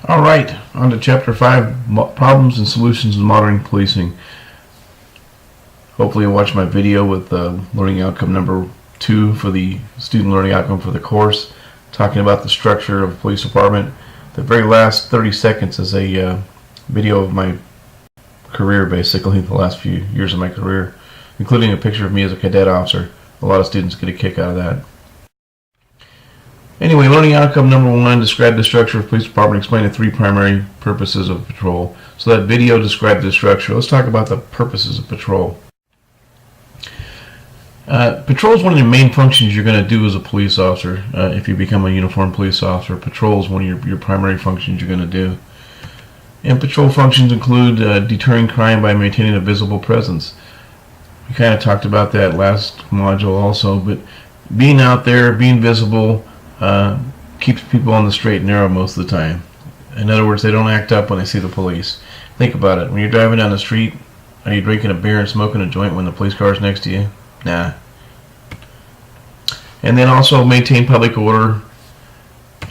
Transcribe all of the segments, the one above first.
All right, on to Chapter 5, Problems and Solutions in Modern Policing. Hopefully you'll watch my video with learning outcome number 2 for the student learning outcome for the course, talking about the structure of a police department. The very last 30 seconds is a video of my career, basically, the last few years of my career, including a picture of me as a cadet officer. A lot of students get a kick out of that. Anyway, learning outcome number 1, describe the structure of police department, explain the 3 primary purposes of patrol. So that video described the structure. Let's talk about the purposes of patrol. Patrol is one of the main functions you're going to do as a police officer. If you become a uniformed police officer, patrol is one of your primary functions you're going to do. And patrol functions include deterring crime by maintaining a visible presence. We kind of talked about that last module also, but being out there, being visible, keeps people on the straight and narrow most of the time. In other words, they don't act up when they see the police. Think about it. When you're driving down the street, are you drinking a beer and smoking a joint when the police car is next to you? Nah. And then also maintain public order,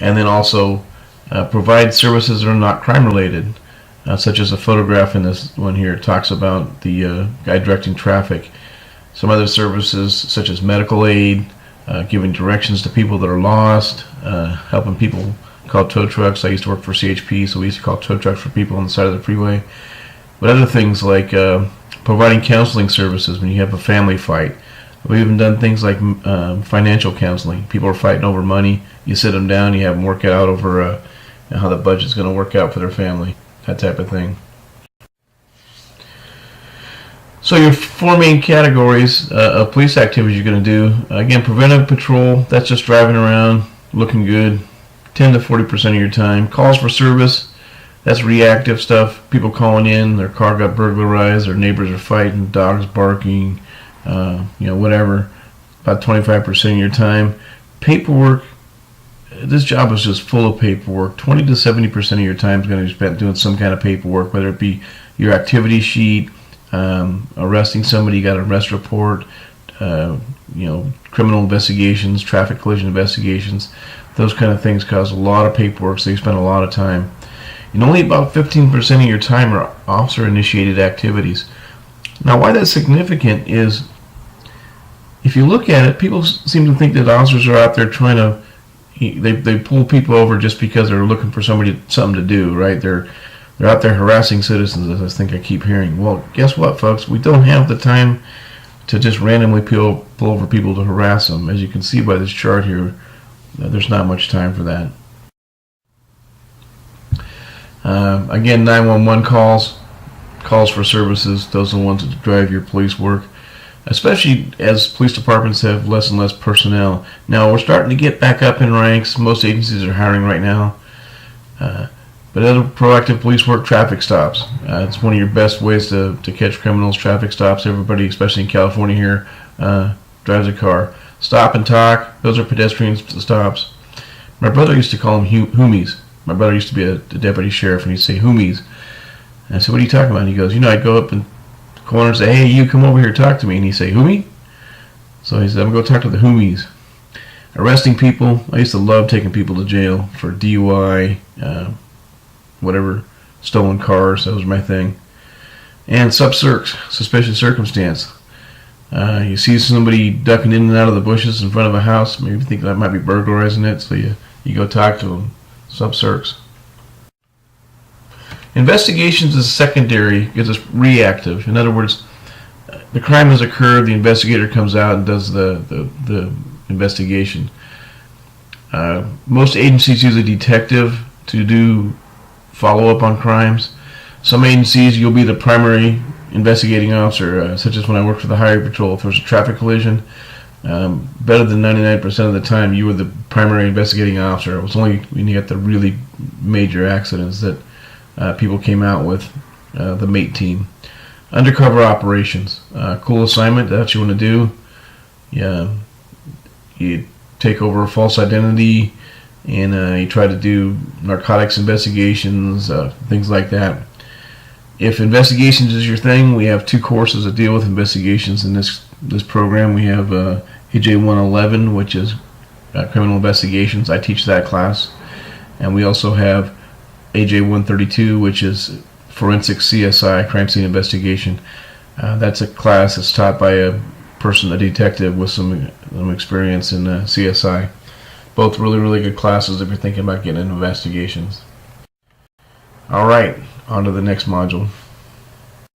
and then also provide services that are not crime related, such as a photograph in this one here talks about the guy directing traffic. Some other services such as medical aid, giving directions to people that are lost, helping people call tow trucks. I used to work for CHP, so we used to call tow trucks for people on the side of the freeway. But other things like providing counseling services when you have a family fight. We've even done things like financial counseling. People are fighting over money. You sit them down, you have them work it out over how the budget's going to work out for their family, that type of thing. So your 4 main categories of police activities you're going to do. Again, preventive patrol, that's just driving around, looking good, 10 to 40% of your time. Calls for service, that's reactive stuff. People calling in, their car got burglarized, their neighbors are fighting, dogs barking, whatever. About 25% of your time. Paperwork, this job is just full of paperwork. 20 to 70% of your time is going to be spent doing some kind of paperwork, whether it be your activity sheet, arresting somebody, you got an arrest report, criminal investigations, traffic collision investigations. Those kind of things cause a lot of paperwork, so you spend a lot of time. And only about 15% of your time are officer-initiated activities. Now, why that's significant is, if you look at it, people seem to think that officers are out there trying to, they pull people over just because they're looking for something to do, right? They're out there harassing citizens, as I think I keep hearing. Well, guess what, folks? We don't have the time to just randomly pull over people to harass them. As you can see by this chart here, there's not much time for that. Again, 911 calls for services, those are the ones that drive your police work, especially as police departments have less and less personnel. Now, we're starting to get back up in ranks. Most agencies are hiring right now. But other proactive police work, traffic stops. It's one of your best ways to catch criminals, traffic stops. Everybody, especially in California here, drives a car. Stop and talk, those are pedestrian stops. My brother used to call them hoomies. My brother used to be a deputy sheriff, and he'd say hoomies. And I said, what are you talking about? And he goes, I'd go up in the corner and say, hey, you come over here and talk to me. And he'd say, hoomie? So he said, I'm going to go talk to the hoomies. Arresting people, I used to love taking people to jail for DUI, whatever, stolen cars, that was my thing. And sub-circs, suspicious circumstance. You see somebody ducking in and out of the bushes in front of a house, maybe you think that might be burglarizing it, so you go talk to them. Sub-circs. Investigations is secondary because it's reactive. In other words, the crime has occurred, the investigator comes out and does the investigation. Most agencies use a detective to do follow-up on crimes. Some agencies, you'll be the primary investigating officer, such as when I worked for the Highway Patrol. If there's a traffic collision, better than 99% of the time, you were the primary investigating officer. It was only when you got the really major accidents that people came out with the MATE team. Undercover operations, cool assignment. That's what you want to do. Yeah, you take over a false identity, and you try to do narcotics investigations, things like that. If investigations is your thing, we have 2 courses that deal with investigations in this program. We have AJ 111, which is criminal investigations. I teach that class. And we also have AJ-132, which is Forensic CSI, Crime Scene Investigation. That's a class that's taught by a detective with some experience in CSI. Both really, really good classes if you're thinking about getting into investigations. All right, on to the next module.